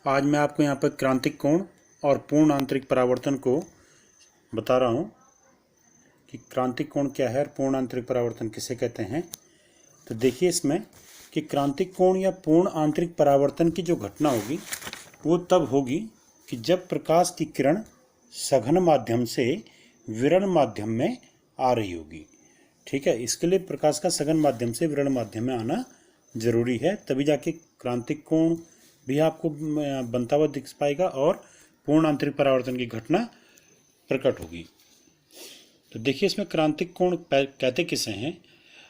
आज मैं आपको यहाँ पर क्रांतिक कोण और पूर्ण आंतरिक परावर्तन को बता रहा हूँ कि क्रांतिक कोण क्या है और पूर्ण आंतरिक परावर्तन किसे कहते हैं। तो देखिए इसमें कि क्रांतिक कोण या पूर्ण आंतरिक परावर्तन की जो घटना होगी वो तब होगी कि जब प्रकाश की किरण सघन माध्यम से विरल माध्यम में आ रही होगी। ठीक है, इसके लिए प्रकाश का सघन माध्यम से विरल माध्यम में आना जरूरी है, तभी जाके क्रांतिक कोण भी आपको बनता हुआ दिख पाएगा और पूर्ण आंतरिक परावर्तन की घटना प्रकट होगी। तो देखिए इसमें क्रांतिक कोण कहते किसे हैं।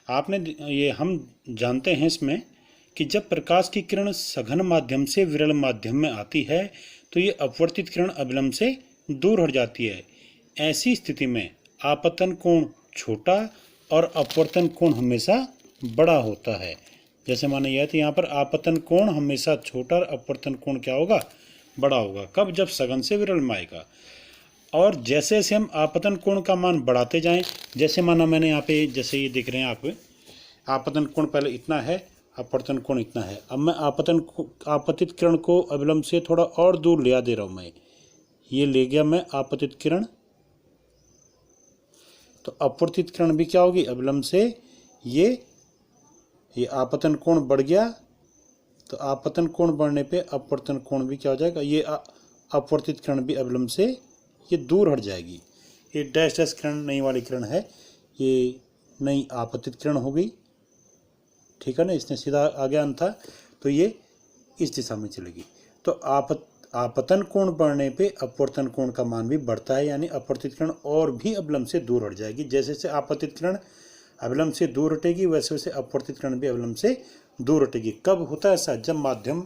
आपने ये हम जानते हैं इसमें कि जब प्रकाश की किरण सघन माध्यम से विरल माध्यम में आती है तो ये अपवर्तित किरण अविलंब से दूर हट जाती है। ऐसी स्थिति में आपतन कोण छोटा और अपवर्तन कोण हमेशा बड़ा होता है। जैसे माना यह तो यहाँ पर आपतन कोण हमेशा छोटा और अपवर्तन कोण क्या होगा, बड़ा होगा। कब? जब सघन से विरल में आएगा। और जैसे जैसे हम आपतन कोण का मान बढ़ाते जाएं, जैसे माना मैंने यहाँ पे जैसे ये दिख रहे हैं आप, आपतन कोण पहले इतना है, अपवर्तन कोण इतना है। अब मैं आपतित किरण को अविलंब से थोड़ा और दूर ले दे रहा हूँ। मैं ये ले गया मैं आपतित किरण, तो अपवर्तित किरण भी क्या होगी, अविलंब से ये आपतन कोण बढ़ गया, तो आपतन कोण बढ़ने पे अपवर्तन कोण भी क्या हो जाएगा, ये अपवर्तित किरण भी अविलंब से ये दूर हट जाएगी। ये डैश डैश किरण नई वाली किरण है, ये नई आपतित किरण हो गई। ठीक है ना, इसने सीधा आ गया था, तो ये इस दिशा में चलेगी। तो आपतन कोण बढ़ने पे अपवर्तन कोण का मान भी बढ़ता है, यानी अपवर्तित किरण और भी अविलंब से दूर हट जाएगी। जैसे जैसे आपतित किरण अविलंब से दूर हटेगी वैसे वैसे अपवर्तित किरण भी अविलंब से दूर हटेगी। कब होता है ऐसा? जब माध्यम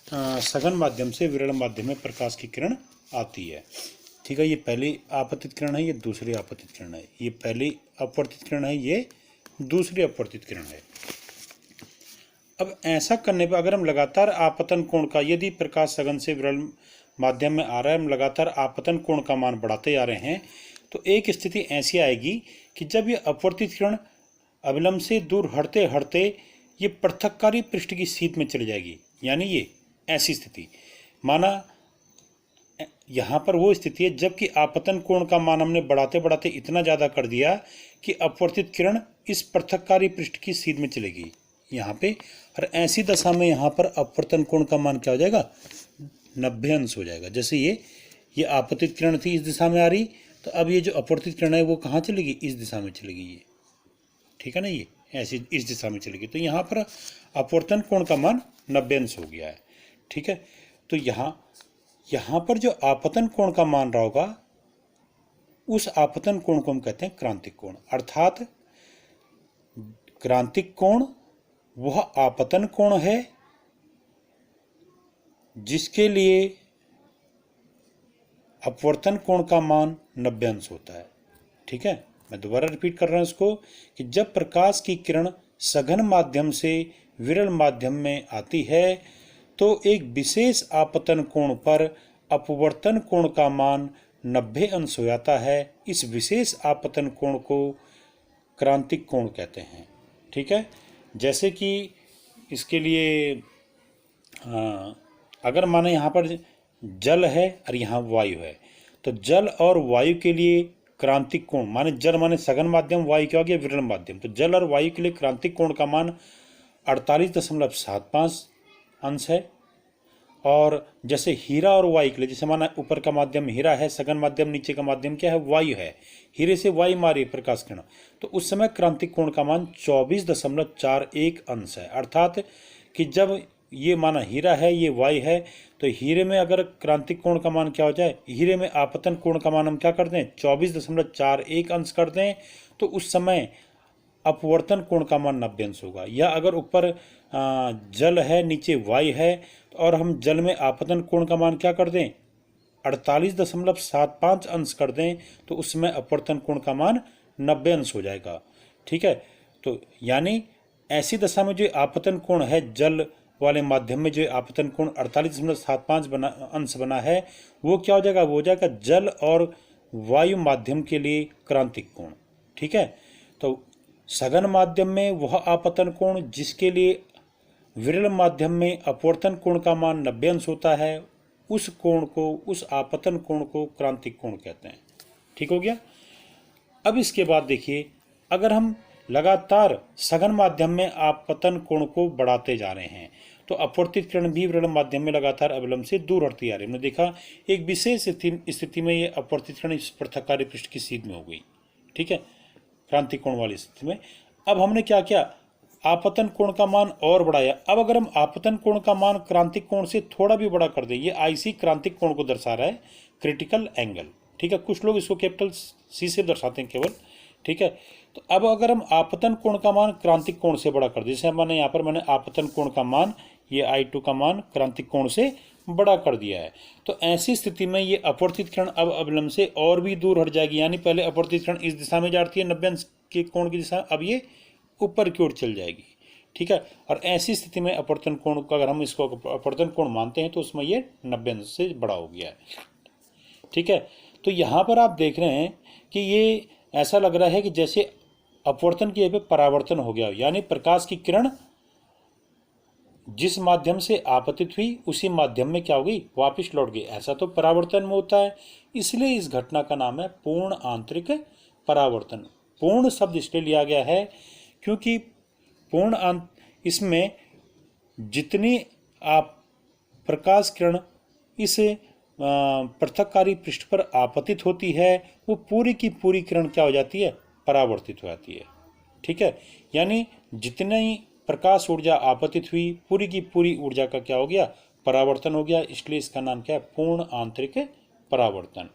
सघन माध्यम से विरल माध्यम में प्रकाश की किरण आती है। ठीक है, ये पहली आपतित किरण है, ये दूसरी आपतित किरण है। ये पहली अपवर्तित किरण है, ये दूसरी अपवर्तित किरण है। अब ऐसा करने पर अगर हम लगातार आपतन कोण का, यदि प्रकाश सघन से विरल माध्यम में आ रहा है, हम लगातार आपतन कोण का मान बढ़ाते जा रहे हैं, तो एक स्थिति ऐसी आएगी कि जब ये अपवर्तित किरण अविलंब से दूर हटते हटते ये पृथक्कारी पृष्ठ की सीध में चली जाएगी। यानी ये ऐसी स्थिति, माना यहाँ पर वो स्थिति है जबकि आपतन कोण का मान हमने बढ़ाते बढ़ाते इतना ज़्यादा कर दिया कि अपवर्तित किरण इस पृथक्कारी पृष्ठ की सीध में चलेगी यहाँ पे, और ऐसी दशा में यहाँ पर अपवर्तन कोण का मान क्या हो जाएगा, 90 अंश हो जाएगा। जैसे ये आपतित किरण थी, इस दिशा में आ रही, तो अब ये जो अपवर्तित किरण है वो कहाँ चलेगी, इस दिशा में चलेगी ये। ठीक है ना, ये ऐसी इस दिशा में चलेगी, तो यहाँ पर अपवर्तन कोण का मान 90 अंश हो गया है। ठीक है, तो यहाँ पर जो आपतन कोण का मान रहा होगा उस आपतन कोण को हम कहते हैं क्रांतिक कोण। अर्थात क्रांतिक कोण वह आपतन कोण है जिसके लिए अपवर्तन कोण का मान 90 अंश होता है। ठीक है, मैं दोबारा रिपीट कर रहा हूं इसको कि जब प्रकाश की किरण सघन माध्यम से विरल माध्यम में आती है तो एक विशेष आपतन कोण पर अपवर्तन कोण का मान 90 अंश हो जाता है। इस विशेष आपतन कोण को क्रांतिक कोण कहते हैं। ठीक है, जैसे कि इसके लिए अगर माने यहाँ पर जल है और यहाँ वायु है, तो जल और वायु के लिए क्रांतिक कोण, माने जल माने सघन माध्यम, वायु क्या हो गया, विरल माध्यम, तो जल और वायु के लिए क्रांतिक कोण का मान 48.75 अंश है। और जैसे हीरा और वायु के लिए, जैसे माना ऊपर का माध्यम हीरा है, सघन माध्यम, नीचे का माध्यम क्या है, वायु है, हीरे से वायु मारी प्रकाश किरण, तो उस समय क्रांतिक कोण का मान 24.41 अंश है। अर्थात कि जब ये माना हीरा है, ये वायु है, तो हीरे में अगर क्रांतिक कोण का मान क्या हो जाए, हीरे में आपतन कोण का मान हम क्या कर दें, 24.41 अंश कर दें, तो उस समय अपवर्तन कोण का मान 90 अंश होगा। या अगर ऊपर जल है, नीचे वायु है, और हम जल में आपतन कोण का मान क्या कर दें, 48.75 अंश कर दें, तो उसमें अपवर्तन कोण का मान 90 अंश हो जाएगा। ठीक है, तो यानी ऐसी दशा में जो आपतन कोण है, जल वाले माध्यम में जो आपतन कोण 48.75 अंश बना है, वो क्या हो जाएगा, वो हो जाएगा जल और वायु माध्यम के लिए क्रांतिक कोण। ठीक है, तो सघन माध्यम में वह आपतन कोण जिसके लिए विरल माध्यम में अपवर्तन कोण का मान 90 अंश होता है, उस कोण को, उस आपतन कोण को क्रांतिक कोण कहते हैं। ठीक हो गया। अब इसके बाद देखिए, अगर हम लगातार सघन माध्यम में आपतन कोण को बढ़ाते जा रहे हैं तो अपवर्तित किरण भी विरल माध्यम में लगातार अवलंब से दूर हटती आ रही है। हमने देखा एक विशेष स्थिति में ये अपवर्तित किरण इस पृथक्कारी पृष्ठ की सीध में हो गई। ठीक है, क्रांतिक कोण वाली स्थिति में। अब हमने क्या किया, आपतन कोण का मान और बढ़ाया। अब अगर हम आपतन कोण का मान क्रांतिक कोण से थोड़ा भी बड़ा कर दें, ये आईसी क्रांतिक कोण को दर्शा रहा है, क्रिटिकल एंगल। ठीक है, कुछ लोग इसको कैपिटल सी से दर्शाते हैं केवल। ठीक है, तो अब अगर हम आपतन कोण का मान क्रांतिक कोण से बड़ा कर दें, जैसे मैंने यहाँ पर मैंने आपतन कोण का मान, ये I2 का मान क्रांतिक कोण से बड़ा कर दिया है, तो ऐसी स्थिति में ये अपवर्तित किरण अब अवलंब से और भी दूर हट जाएगी। यानी पहले अपवर्तित किरण इस दिशा में जाती है 90 अंश के कोण की दिशा, अब ये ऊपर की ओर चल जाएगी। ठीक है, और ऐसी स्थिति में अपवर्तन कोण का अगर हम इसको अपवर्तन कोण मानते हैं तो उसमें ये 90 अंश से बड़ा हो गया है। ठीक है, तो यहाँ पर आप देख रहे हैं कि ये ऐसा लग रहा है कि जैसे अपवर्तन की जगह परावर्तन हो गया, यानी प्रकाश की किरण जिस माध्यम से आपतित हुई उसी माध्यम में क्या हो गई, वापिस लौट गई। ऐसा तो परावर्तन में होता है, इसलिए इस घटना का नाम है पूर्ण आंतरिक परावर्तन। पूर्ण शब्द इसलिए लिया गया है क्योंकि इसमें जितनी आप प्रकाश किरण इस पृथक्कारी पृष्ठ पर आपतित होती है वो पूरी की पूरी किरण क्या हो जाती है, परावर्तित हो जाती है। ठीक है, यानी जितनी प्रकाश ऊर्जा आपतित हुई पूरी की पूरी ऊर्जा का क्या हो गया, परावर्तन हो गया, इसलिए इसका नाम क्या है, पूर्ण आंतरिक परावर्तन।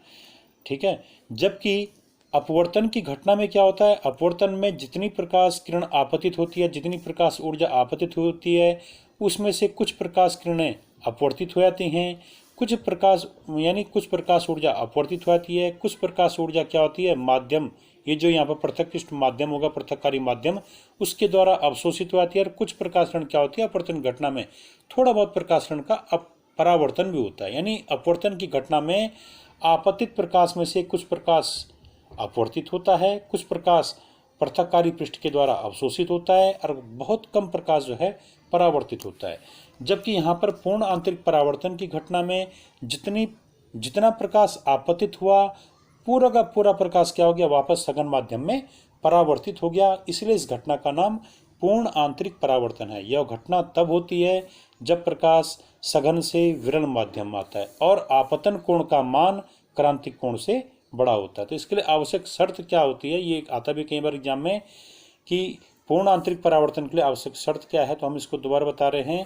ठीक है, जबकि अपवर्तन की घटना में क्या होता है, अपवर्तन में जितनी प्रकाश किरण आपतित होती है, जितनी प्रकाश ऊर्जा आपतित होती है, उसमें से कुछ प्रकाश किरणें अपवर्तित हो जाती हैं, कुछ प्रकाश ऊर्जा अपवर्तित हो जाती है, कुछ प्रकाश ऊर्जा क्या होती है, माध्यम, ये जो यहाँ पर पृथक्कृष्ट माध्यम होगा, पृथक्कारी माध्यम, उसके द्वारा अवशोषित हो जाती है। और कुछ प्रकाशरण क्या होती है, अपवर्तन घटना में थोड़ा बहुत प्रकाशरण का परावर्तन भी होता है। यानी अपवर्तन की घटना में आपतित प्रकाश में से कुछ प्रकाश अपवर्तित होता है, कुछ प्रकाश पृथक्कारी पृष्ठ के द्वारा अवशोषित होता है, और बहुत कम प्रकाश जो है परावर्तित होता है। जबकि यहाँ पर पूर्ण आंतरिक परावर्तन की घटना में जितना प्रकाश आपतित हुआ, पूरा का पूरा प्रकाश क्या हो गया, वापस सघन माध्यम में परावर्तित हो गया। इसलिए इस घटना का नाम पूर्ण आंतरिक परावर्तन है। यह घटना तब होती है जब प्रकाश सघन से विरल माध्यम में आता है और आपतन कोण का मान क्रांतिक कोण से बड़ा होता है। तो इसके लिए आवश्यक शर्त क्या होती है, ये आता भी कई बार एग्जाम में कि पूर्ण आंतरिक परावर्तन के लिए आवश्यक शर्त क्या है, तो हम इसको दोबारा बता रहे हैं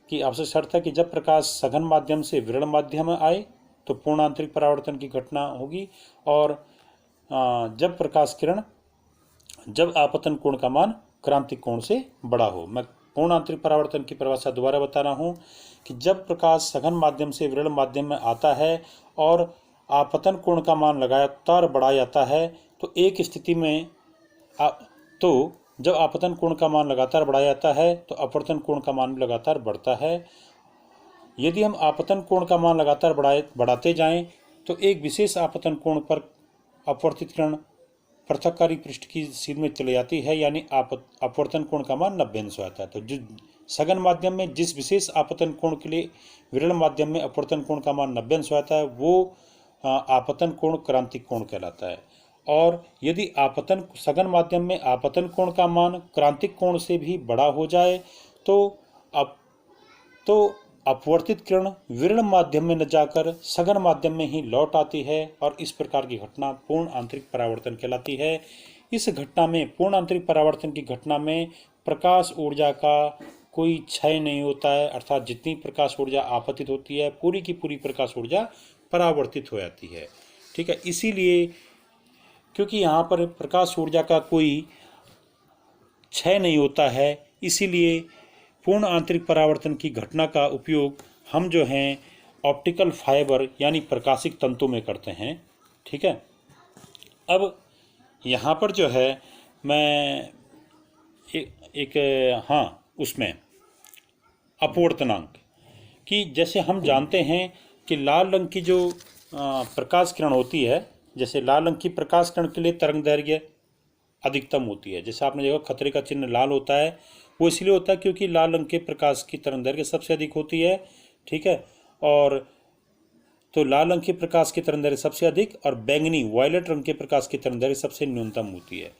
कि आवश्यक शर्त है कि जब प्रकाश सघन माध्यम से विरल माध्यम में आए तो पूर्ण आंतरिक परावर्तन की घटना होगी, और जब प्रकाश किरण, जब आपतन कोण का मान क्रांतिक कोण से बड़ा हो। मैं पूर्ण आंतरिक परावर्तन की परिभाषा दोबारा बता रहा हूँ कि जब प्रकाश सघन माध्यम से विरल माध्यम में आता है और आपतन कोण का मान लगातार बढ़ा जाता है, तो एक स्थिति में तो जब आपतन कोण का मान लगातार बढ़ा जाता है तो अपवर्तन कोण का मान भी लगातार बढ़ता है। यदि हम आपतन कोण का मान लगातार बढ़ाते जाएं तो एक विशेष आपतन कोण पर अपवर्तित किरण पृथक्कारी पृष्ठ की सीध में चली जाती है, यानी अपवर्तन कोण का मान 90 अंश आता है। तो जो सघन माध्यम में जिस विशेष आपतन कोण के लिए विरल माध्यम में अपवर्तन कोण का मान 90 अंश आता है वो आपतन कोण क्रांतिक कोण कहलाता है। और यदि सघन माध्यम में आपतन कोण का मान क्रांतिक कोण से भी बड़ा हो जाए तो अपवर्तित किरण विरल माध्यम में न जाकर सघन माध्यम में ही लौट आती है, और इस प्रकार की घटना पूर्ण आंतरिक परावर्तन कहलाती है। इस घटना में, पूर्ण आंतरिक परावर्तन की घटना में प्रकाश ऊर्जा का कोई क्षय नहीं होता है, अर्थात जितनी प्रकाश ऊर्जा आपतित होती है पूरी की पूरी प्रकाश ऊर्जा परावर्तित हो जाती है। ठीक है, इसीलिए क्योंकि यहाँ पर प्रकाश ऊर्जा का कोई क्षय नहीं होता है, इसीलिए पूर्ण आंतरिक परावर्तन की घटना का उपयोग हम जो हैं ऑप्टिकल फाइबर यानी प्रकाशिक तंतु में करते हैं। ठीक है, अब यहाँ पर जो है मैं उसमें अपवर्तनांक कि जैसे हम जानते हैं कि लाल रंग की जो प्रकाश किरण होती है, जैसे लाल रंग की प्रकाश किरण के लिए तरंग दैर्घ्य अधिकतम होती है। जैसे आपने देखा खतरे का चिन्ह लाल होता है वो इसलिए होता है क्योंकि लाल रंग के प्रकाश की तरंगदैर्घ्य सबसे अधिक होती है, ठीक है। और तो लाल रंग के प्रकाश की तरंगदैर्घ्य सबसे अधिक और बैंगनी वायलेट रंग के प्रकाश की तरंगदैर्घ्य सबसे न्यूनतम होती है।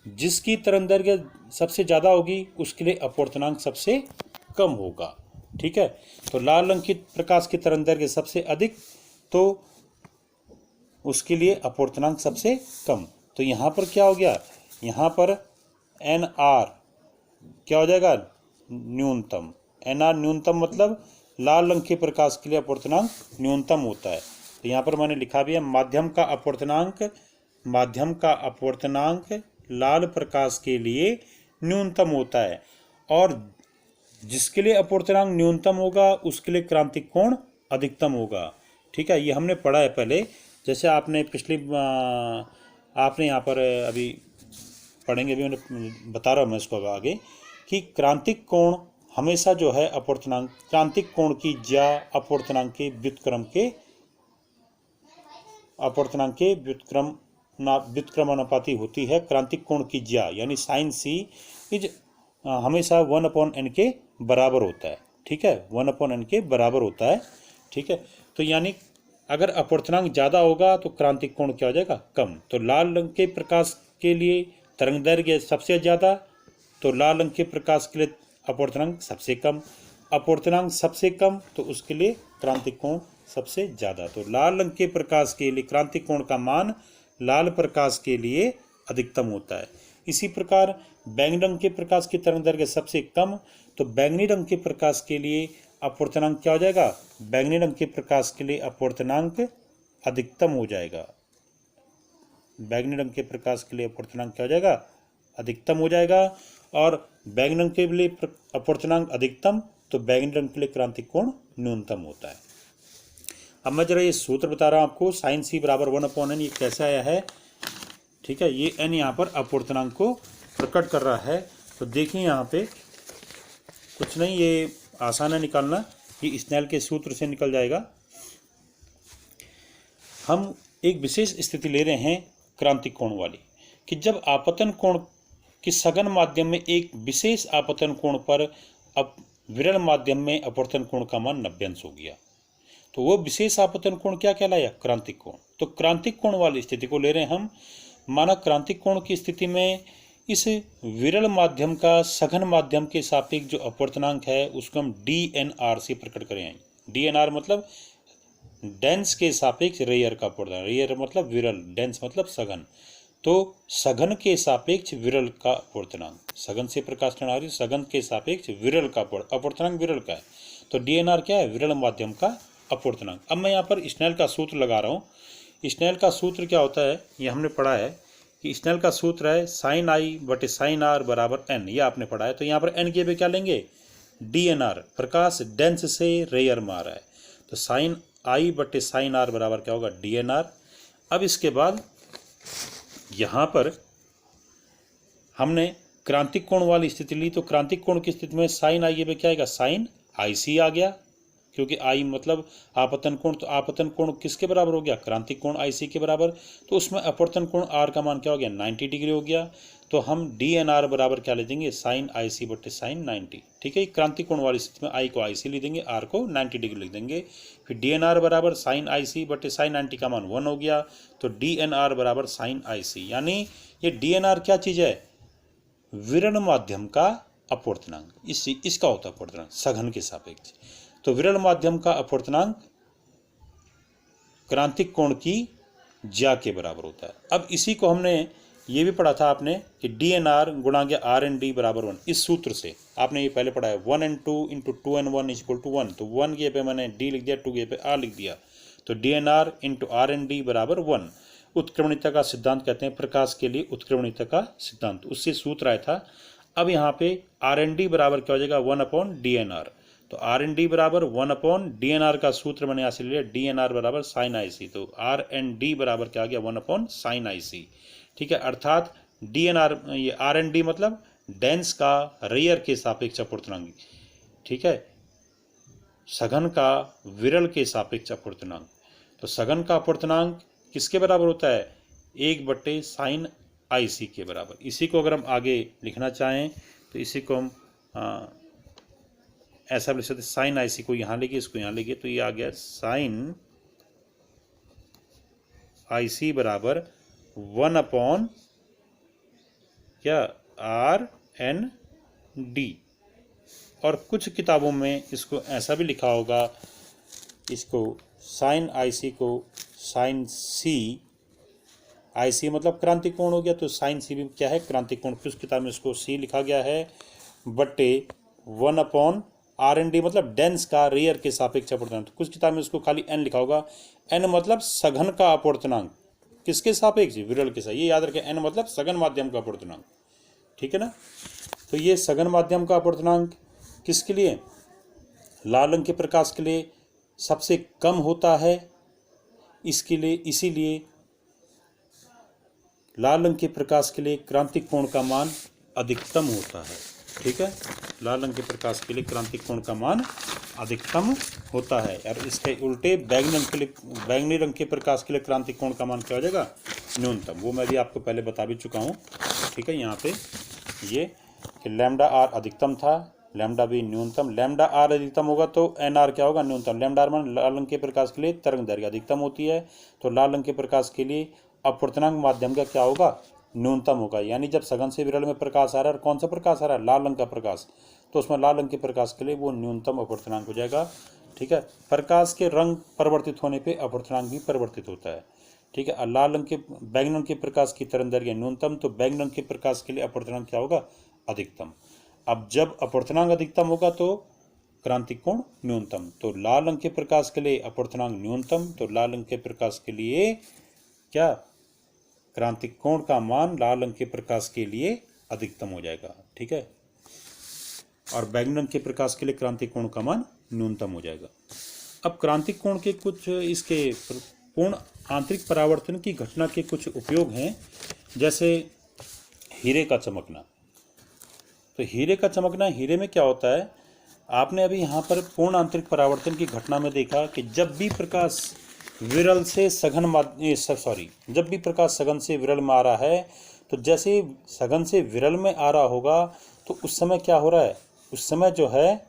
जिसकी तरंगदैर्घ्य सबसे ज़्यादा होगी उसके लिए अपवर्तनांक सबसे कम होगा, ठीक है। तो लाल रंग की प्रकाश की तरंगदैर्घ्य सबसे अधिक, तो उसके लिए अपवर्तनांक सबसे कम। तो यहाँ पर क्या हो गया, यहाँ पर एन आर क्या हो जाएगा, न्यूनतम। एन आर न्यूनतम मतलब लाल रंग के प्रकाश के लिए अपवर्तनांक न्यूनतम होता है। तो यहाँ पर मैंने लिखा भी है माध्यम का अपवर्तनांक लाल प्रकाश के लिए न्यूनतम होता है, और जिसके लिए अपवर्तनांक न्यूनतम होगा उसके लिए क्रांतिक कोण अधिकतम होगा, ठीक है। ये हमने पढ़ा है पहले, जैसे आपने आपने यहाँ पर अभी पढ़ेंगे भी, मैंने बता रहा हूँ मैं इसको अब आगे, कि क्रांतिक कोण हमेशा जो है क्रांतिक कोण की ज्या अपवर्तनांक के व्युत्क्रमानुपाती होती है। क्रांतिक कोण की ज्या यानी साइन सी इज हमेशा 1/n के बराबर होता है, ठीक है, 1/n के बराबर होता है, ठीक है। तो यानी अगर अपवर्तनांक ज़्यादा होगा तो क्रांतिक कोण क्या हो जाएगा, कम। तो लाल रंग के प्रकाश के लिए तरंगदैर्घ्य सबसे ज़्यादा, तो लाल रंग के प्रकाश के लिए अपवर्तनांक सबसे कम। अपवर्तनांक सबसे कम तो उसके लिए क्रांतिक कोण सबसे ज़्यादा। तो लाल रंग के प्रकाश के लिए क्रांतिक कोण का मान लाल प्रकाश के लिए अधिकतम होता है। इसी प्रकार बैंगनी रंग के प्रकाश की तरंगदैर्घ्य सबसे कम, तो बैंगनी रंग के प्रकाश के लिए अपवर्तनांक क्या हो जाएगा, बैंगनी रंग के प्रकाश के लिए अपवर्तनांक अधिकतम हो जाएगा। बैंगनी रंग के प्रकाश के लिए अपवर्तनांक क्या हो जाएगा, अधिकतम हो जाएगा। और बैंगनी रंग के लिए अपवर्तनांक अधिकतम, तो बैंगनी रंग के लिए क्रांतिक कोण न्यूनतम होता है। अब मैं जरा ये सूत्र बता रहा हूँ आपको, साइन सी बराबर 1/n, ये कैसे आया है, ठीक है। ये n यहाँ पर अपवर्तनांक को प्रकट कर रहा है। तो देखिए यहाँ पे कुछ नहीं, ये आसान है निकालना, ये स्नेल के सूत्र से निकल जाएगा। हम एक विशेष स्थिति ले रहे हैं क्रांतिक कोण वाली, कि जब आपतन कोण कि सघन माध्यम में एक विशेष आपतन कोण पर अब विरल माध्यम में अपवर्तन कोण का मान 90 अंश हो गया, तो वो विशेष आपतन कोण क्या कहलाया, क्रांतिक कोण। तो क्रांतिक कोण वाली स्थिति को ले रहे हैं हम। माना क्रांतिक कोण की स्थिति में इस विरल माध्यम का सघन माध्यम के सापेक्ष जो अपवर्तनांक है उसको हम DNR से प्रकट करें। DNR मतलब डेंस के सापेक्ष रेयर का अपवर्तनांक, रेयर मतलब विरल, डेंस मतलब सघन। तो सघन के सापेक्ष विरल का अपवर्तनांक, सघन से प्रकाश किरण आ रही, सघन के सापेक्ष विरल का अपवर्तनांक विरल का है। तो DNR क्या है, विरल माध्यम का अपवर्तनांक। अब मैं यहाँ पर स्नेल का सूत्र लगा रहा हूँ। स्नेल का सूत्र क्या होता है, ये हमने पढ़ा है कि स्नेल का सूत्र है sin I बटे sin R बराबर n, ये आपने पढ़ा है। तो यहाँ पर n के पे क्या लेंगे, DNR, प्रकाश डेंस से रेयर में आ रहा है, तो sin I बटे sin R बराबर क्या होगा, DNR। अब इसके बाद यहाँ पर हमने क्रांतिक कोण वाली स्थिति ली, तो क्रांतिक कोण की स्थिति में sin I पे क्या आएगा, sin IC आ गया, क्योंकि I मतलब आपतन कोण, तो आपतन कोण किसके बराबर हो गया, क्रांतिक कोण IC के बराबर। तो उसमें अपवर्तन कोण R का मान क्या हो गया, 90 डिग्री हो गया। तो हम DNR बराबर क्या ले देंगे, sin IC बटे sin 90, ठीक है। क्रांतिक कोण वाली स्थिति में I को IC लिख देंगे, R को 90 डिग्री लिख देंगे। फिर DNR बराबर sin IC बटे sin 90 का मान 1 हो गया, तो DNR बराबर sin IC। यानी ये DNR क्या चीज़ है, विरल माध्यम का अपवर्तनांक, इसका होता है अपवर्तनांक सघन के सापेक्ष। तो विरल माध्यम का अपवर्तनांक क्रांतिक कोण की ज्या के बराबर होता है। अब इसी को हमने ये भी पढ़ा था आपने कि DNR गुणा गया RND बराबर 1, इस सूत्र से आपने ये पहले पढ़ा है, 1n2 into 2n1 is equal to 1। तो 1 के पे मैंने D लिख दिया, 2 के पे R लिख दिया, तो DNR इंटू RND बराबर 1। उत्क्रमणीयता का सिद्धांत कहते हैं प्रकाश के लिए उत्क्रमणीयता का सिद्धांत, उससे सूत्र आया था। अब यहाँ पे RND बराबर क्या हो जाएगा, 1/DNR। तो RND बराबर 1/DNR का सूत्र मैंने यहाँ से लिया, DNR बराबर sin IC। तो RND बराबर क्या आ गया, 1/sin IC, ठीक है। अर्थात DNR, ये RND मतलब डेंस का रेयर के सापेक्ष अपवर्तनांक, ठीक है, सघन का विरल के सापेक्ष अपवर्तनांक। तो सघन का अपवर्तनांक किसके बराबर होता है, 1/sin IC के बराबर। इसी को अगर हम आगे लिखना चाहें तो इसी को हम ऐसा लिख सकते साइन IC को यहाँ लेके इसको यहाँ लेके, तो ये आ गया साइन IC बराबर 1/, क्या, RND। और कुछ किताबों में इसको ऐसा भी लिखा होगा, इसको साइन IC को साइन IC मतलब क्रांतिक कोण हो गया, तो साइन C भी क्या है, क्रांतिक कोण। कुछ किताब में इसको C लिखा गया है बटे 1/, RND मतलब डेंस का रेयर के सापेक्ष अपवर्तनांक। तो कुछ किताब में इसको खाली N लिखा होगा। N मतलब सघन का अपवर्तनांक, किसके सापेक्ष, विरल के साथ। ये याद रखें, N मतलब सघन माध्यम का अपवर्तनांक, ठीक है ना। तो ये सघन माध्यम का अपवर्तनांक किसके लिए, लाल रंग के प्रकाश के लिए सबसे कम होता है, इसके लिए, इसीलिए लाल रंग के प्रकाश के लिए क्रांतिक कोण का मान अधिकतम होता है, ठीक है। लाल रंग के प्रकाश के लिए क्रांतिक कोण का मान अधिकतम होता है, और इसके उल्टे बैंगनी रंग के प्रकाश के लिए क्रांतिक कोण का मान क्या हो जाएगा, न्यूनतम। वो मैं भी आपको पहले बता भी चुका हूँ, ठीक है। यहाँ पे ये कि लैम्डा R अधिकतम था, लैम्डा B न्यूनतम। लैम्डा R अधिकतम होगा तो NR क्या होगा, न्यूनतम। लैम्डा R मान लाल रंग के प्रकाश के लिए तरंग दैर्घ्य अधिकतम होती है, तो लाल रंग के प्रकाश के लिए अपवर्तनांक माध्यम का क्या होगा, न्यूनतम होगा। यानी जब सघन से विरल में प्रकाश आ रहा है, और कौन सा प्रकाश आ रहा है, लाल रंग का प्रकाश, तो उसमें लाल रंग के प्रकाश के लिए वो न्यूनतम अपवर्तनांक हो जाएगा, ठीक है। प्रकाश के रंग परिवर्तित होने पे अपवर्तनांक भी परिवर्तित होता है, ठीक है। लाल रंग के, बैंगनी रंग के प्रकाश की तरंगदैर्घ्य न्यूनतम, तो बैंगनी रंग के प्रकाश के लिए अपवर्तनांक क्या होगा, अधिकतम। अब जब अपवर्तनांक अधिकतम होगा तो क्रांतिक कोण न्यूनतम। तो लाल रंग के प्रकाश के लिए अपवर्तनांक न्यूनतम, तो लाल रंग के प्रकाश के लिए क्या, क्रांतिक कोण का मान लाल रंग के प्रकाश के लिए अधिकतम हो जाएगा, ठीक है। और बैंगनी रंग के प्रकाश के लिए क्रांतिक कोण का मान न्यूनतम हो जाएगा। अब क्रांतिक कोण के कुछ इसके पूर्ण आंतरिक परावर्तन की घटना के कुछ उपयोग हैं, जैसे हीरे का चमकना। तो हीरे का चमकना, हीरे में क्या होता है, आपने अभी यहाँ पर पूर्ण आंतरिक परावर्तन की घटना में देखा कि जब भी प्रकाश विरल से सघन जब भी प्रकाश सघन से विरल में आ रहा है, तो जैसे ही सघन से विरल में आ रहा होगा तो उस समय क्या हो रहा है, उस समय जो है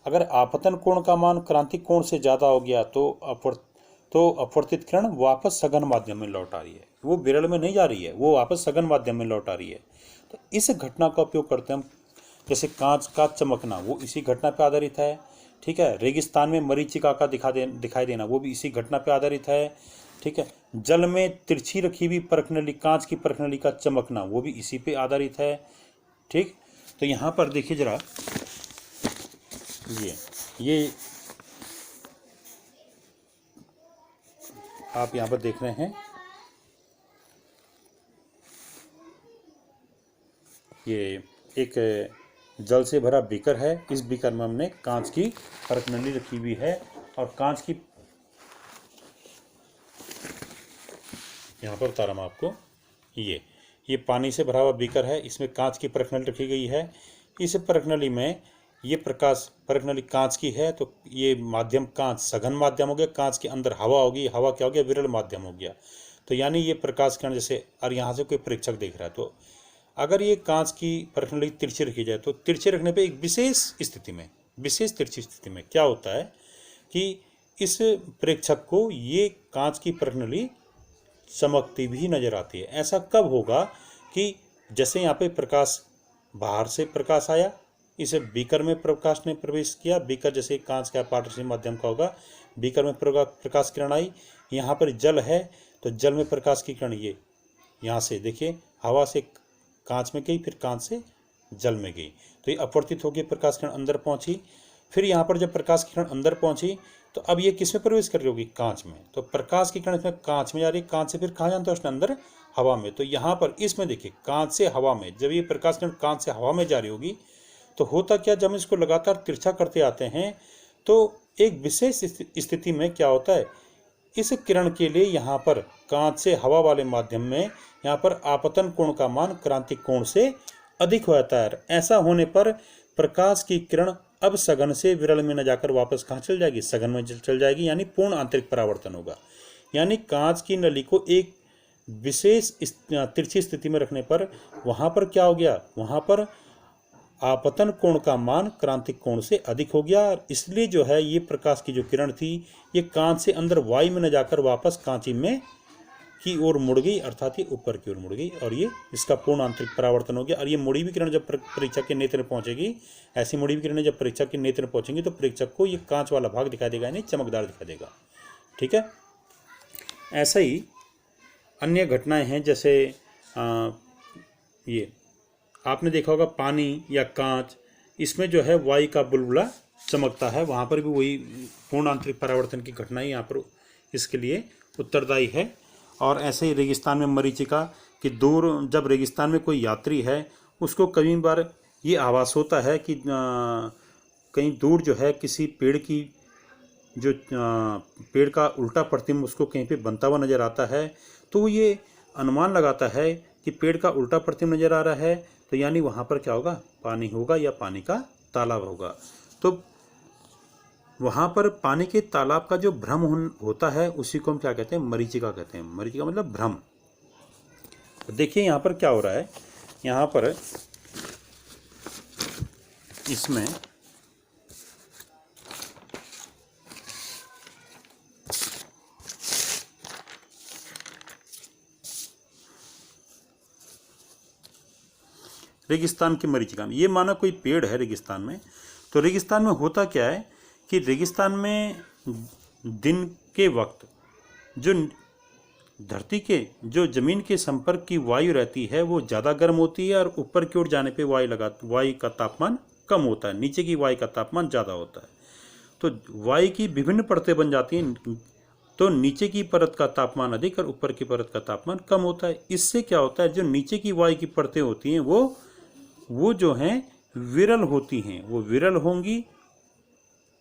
अगर आपतन कोण का मान क्रांतिक कोण से ज़्यादा हो गया तो अपवर्तित किरण वापस सघन माध्यम में लौट आ रही है, वो विरल में नहीं जा रही है, वो वापस सघन माध्यम में लौट आ रही है। तो इस घटना का उपयोग करते हैं हम। जैसे कांच का चमकना, वो इसी घटना पर आधारित है, ठीक है। रेगिस्तान में मरीचिका का दिखाई देना, वो भी इसी घटना पर आधारित है, ठीक है। जल में तिरछी रखी हुई परखनली, कांच की परखनली का चमकना, वो भी इसी पे आधारित है, ठीक। तो यहाँ पर देखिए जरा, ये आप यहाँ पर देख रहे हैं, ये एक जल से भरा बीकर है। इस बीकर में हमने कांच की परखनली रखी हुई है, और कांच की, यहाँ पर उतारा मैं आपको, ये पानी से भरा हुआ बीकर है, इसमें कांच की परखनली रखी गई है। इस परखनली में ये प्रकाश, परखनली कांच की है, तो ये माध्यम कांच सघन माध्यम हो गया, कांच के अंदर हवा होगी, हवा क्या हो गया, विरल माध्यम हो गया। तो यानी ये प्रकाश किरण जैसे, और यहाँ से कोई प्रेक्षक देख रहा है, तो अगर ये कांच की परखनली तिरछी रखी जाए, तो तिरछे रखने पे एक विशेष तिरछी स्थिति में क्या होता है कि इस प्रेक्षक को ये कांच की परखनली चमकती भी नजर आती है। ऐसा कब होगा कि जैसे यहाँ पे प्रकाश, बाहर से प्रकाश आया, इसे बीकर में प्रकाश ने प्रवेश किया, बीकर जैसे कांच का पारदर्शी माध्यम का होगा, बीकर में प्रकाश किरण आई, यहाँ पर जल है, तो जल में प्रकाश की किरण ये यहाँ से देखिए, हवा से कांच में गई, फिर कांच से जल में गई, तो ये अपवर्तित होकर प्रकाश किरण अंदर पहुंची। फिर यहाँ पर जब प्रकाश किरण अंदर पहुंची, तो अब ये किस में प्रवेश कर रही होगी, कांच में। तो प्रकाश की किरण इसमें कांच में जा रही है, कांच से फिर कहाँ जानता है उसने, अंदर हवा में। तो यहाँ पर इसमें देखिए, कांच से हवा में, जब ये प्रकाश किरण कांच से हवा में जा रही होगी, तो होता क्या, जब इसको लगातार तिरछा करते आते हैं, तो एक विशेष स्थिति में क्या होता है, इस किरण के लिए यहाँ पर कांच से हवा वाले माध्यम में यहाँ पर आपतन कोण का मान क्रांतिक कोण से अधिक हो जाता है। ऐसा होने पर प्रकाश की किरण अब सघन से विरल में न जाकर वापस कहाँ चल जाएगी, सघन में चल जाएगी, यानी पूर्ण आंतरिक परावर्तन होगा। यानी कांच की नली को एक विशेष तिरछी स्थिति में रखने पर वहाँ पर क्या हो गया, वहाँ पर आपतन कोण का मान क्रांतिक कोण से अधिक हो गया, और इसलिए जो है ये प्रकाश की जो किरण थी ये कांच से अंदर वायु में न जाकर वापस कांची में की ओर मुड़ गई, अर्थात ये ऊपर की ओर मुड़ गई, और ये इसका पूर्ण आंतरिक परावर्तन हो गया। और ये मुड़ी हुई किरण जब प्रेक्षक के नेत्र में पहुंचेगी, ऐसी मुड़ी हुई किरणें जब प्रेक्षक के नेत्र में पहुंचेंगी तो प्रेक्षक को ये कांच वाला भाग दिखाई देगा, यानी चमकदार दिखाई देगा। ठीक है, ऐसा ही अन्य घटनाएं हैं, जैसे ये आपने देखा होगा पानी या कांच, इसमें जो है वायु का बुलबुला चमकता है, वहाँ पर भी वही पूर्ण आंतरिक परावर्तन की घटनाएं यहाँ पर इसके लिए उत्तरदायी है। और ऐसे ही रेगिस्तान में मरीचिका कि दूर जब रेगिस्तान में कोई यात्री है उसको कई बार ये आभास होता है कि कहीं दूर जो है किसी पेड़ की जो पेड़ का उल्टा प्रतिबिंब उसको कहीं पे बनता हुआ नज़र आता है, तो वो ये अनुमान लगाता है कि पेड़ का उल्टा प्रतिबिंब नज़र आ रहा है, तो यानी वहाँ पर क्या होगा, पानी होगा या पानी का तालाब होगा। तो वहाँ पर पानी के तालाब का जो भ्रम होता है उसी को हम क्या कहते हैं, मरीचिका कहते हैं। मरीचिका मतलब भ्रम। तो देखिए यहाँ पर क्या हो रहा है, यहाँ पर इसमें रेगिस्तान की मरीचिका में ये माना कोई पेड़ है रेगिस्तान में, तो रेगिस्तान में होता क्या है कि रेगिस्तान में दिन के वक्त जो धरती के जो ज़मीन के संपर्क की वायु रहती है वो ज़्यादा गर्म होती है, और ऊपर की ओर जाने पे वायु का तापमान कम होता है, नीचे की वायु का तापमान ज़्यादा होता है। तो वायु की विभिन्न परतें बन जाती हैं, तो नीचे की परत का तापमान अधिक और ऊपर की परत का तापमान कम होता है। इससे क्या होता है, जो नीचे की वायु की परतें होती हैं वो जो हैं विरल होती हैं, वो विरल होंगी।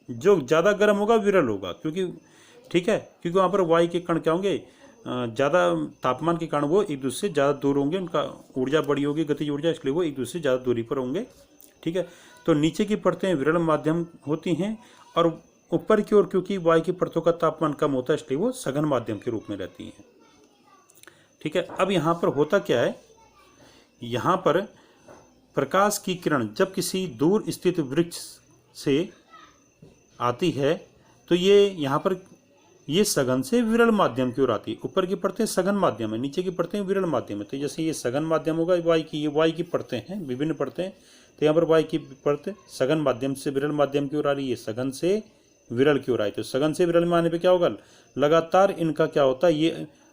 जो ज़्यादा गर्म होगा विरल होगा, क्योंकि ठीक है, क्योंकि वहाँ पर वायु के कण क्या होंगे, ज़्यादा तापमान के कारण वो एक दूसरे से ज़्यादा दूर होंगे, उनका ऊर्जा बड़ी होगी, गतिज ऊर्जा, इसलिए वो एक दूसरे से ज़्यादा दूरी पर होंगे। ठीक है, तो नीचे की परतें विरल माध्यम होती हैं, और ऊपर की ओर क्योंकि वायु की परतों का तापमान कम होता है इसलिए वो सघन माध्यम के रूप में रहती हैं। ठीक है, अब यहाँ पर होता क्या है, यहाँ पर प्रकाश की किरण जब किसी दूर स्थित वृक्ष से आती है तो ये यहाँ पर ये सघन से विरल माध्यम की ओर आती है। ऊपर की परतें सघन माध्यम है, नीचे की परतें विरल माध्यम है। तो जैसे ये सघन माध्यम होगा वायु की, ये वायु की परतें हैं, विभिन्न परतें, तो यहाँ पर वायु की परत सघन माध्यम से विरल माध्यम की ओर आ रही है, सघन से विरल की ओर आई। तो सघन से विरल में आने पर क्या होगा, लगातार इनका क्या होता है, ये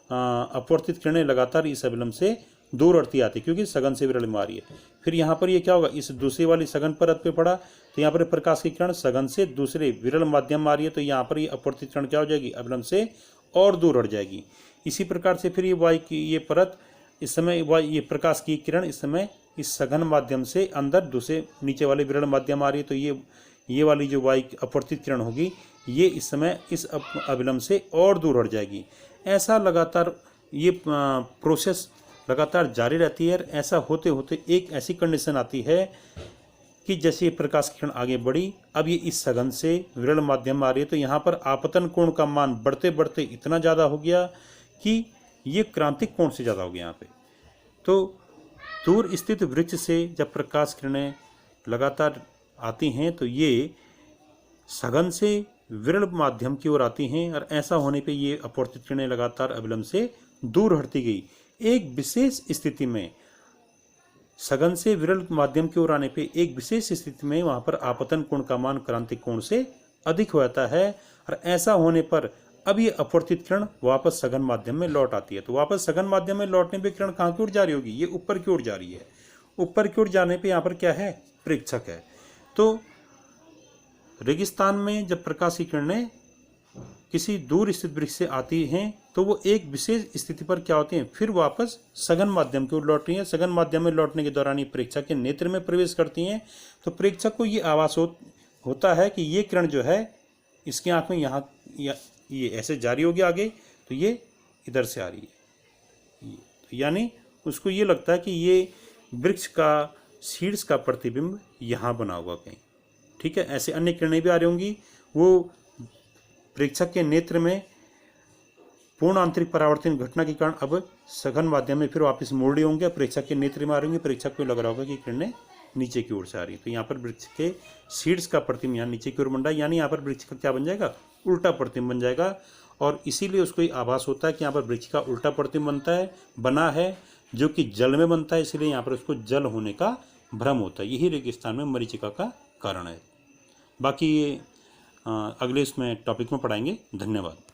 अपवर्तित किरणें लगातार इस अभिलंब से दूर हटती आती, क्योंकि सघन से विरल में आ रही है। फिर यहाँ पर ये क्या होगा, इस दूसरी वाली सघन परत पे पड़ा, तो यहाँ पर प्रकाश की किरण सघन से दूसरे विरल माध्यम में आ रही है, तो यहाँ पर ये अपवर्तित किरण क्या हो जाएगी, अभिलंब से और दूर हट जाएगी। इसी प्रकार से फिर ये वायु की ये परत इस समय ये प्रकाश की किरण इस समय इस सघन माध्यम से अंदर दूसरे नीचे वाले विरल माध्यम आ रही है, तो ये वाली जो वायु अपवर्तित किरण होगी ये इस समय इस अभिलंब से और दूर हट जाएगी। ऐसा लगातार ये प्रोसेस लगातार जारी रहती है। ऐसा होते होते एक ऐसी कंडीशन आती है कि जैसे ये प्रकाश किरण आगे बढ़ी, अब ये इस सघन से विरल माध्यम में आ रही है, तो यहाँ पर आपतन कोण का मान बढ़ते बढ़ते इतना ज़्यादा हो गया कि ये क्रांतिक कोण से ज़्यादा हो गया यहाँ पे। तो दूर स्थित वृक्ष से जब प्रकाश किरणें लगातार आती हैं तो ये सघन से विरल माध्यम की ओर आती हैं, और ऐसा होने पे ये अपवर्तित किरणें लगातार अभिलंब से दूर हटती गई। एक विशेष स्थिति में सघन से विरल माध्यम की ओर आने पे एक विशेष स्थिति में वहाँ पर आपतन कोण का मान क्रांतिक कोण से अधिक हो जाता है, और ऐसा होने पर अब ये अपवर्तित किरण वापस सघन माध्यम में लौट आती है। तो वापस सघन माध्यम में लौटने पे किरण कहाँ की ओर जा रही होगी, ये ऊपर की ओर जा रही है। ऊपर की ओर जाने पे यहाँ पर क्या है, प्रेक्षक है। तो रेगिस्तान में जब प्रकाश की किरणें किसी दूर स्थित वृक्ष से आती हैं तो वो एक विशेष स्थिति पर क्या होती हैं, फिर वापस सघन माध्यम की ओर लौट रही हैं। सघन माध्यम में लौटने के दौरान ये प्रेक्षक के नेत्र में प्रवेश करती हैं, तो प्रेक्षक को ये आभास होता है कि ये किरण जो है इसकी आंख में यहाँ ये ऐसे जारी होगी आगे, तो ये इधर से आ रही है, यानी उसको ये लगता है कि ये वृक्ष का शीर्ष का प्रतिबिंब यहाँ बना हुआ कहीं। ठीक है, ऐसे अन्य किरणें भी आ रही होंगी, वो प्रेक्षक के नेत्र में पूर्ण आंतरिक परावर्तन घटना के कारण अब सघन माध्यम में फिर वापस मोड़ रही होंगे, प्रेक्षक के नेत्र में आ रही होंगी। प्रेक्षक को लग रहा होगा कि किरणें नीचे की ओर से आ रही है। तो यहाँ पर वृक्ष के सीड्स का प्रतिबिंब यहाँ नीचे की ओर बन रहा है, यानी यहाँ पर वृक्ष का क्या बन जाएगा, उल्टा प्रतिबिंब बन जाएगा। और इसीलिए उसको ये आभास होता है कि यहाँ पर वृक्ष का उल्टा प्रतिबिंब बना है जो कि जल में बनता है, इसलिए यहाँ पर उसको जल होने का भ्रम होता है। यही रेगिस्तान में मरीचिका का कारण है। बाकी ये अगले इसमें टॉपिक में पढ़ाएंगे। धन्यवाद।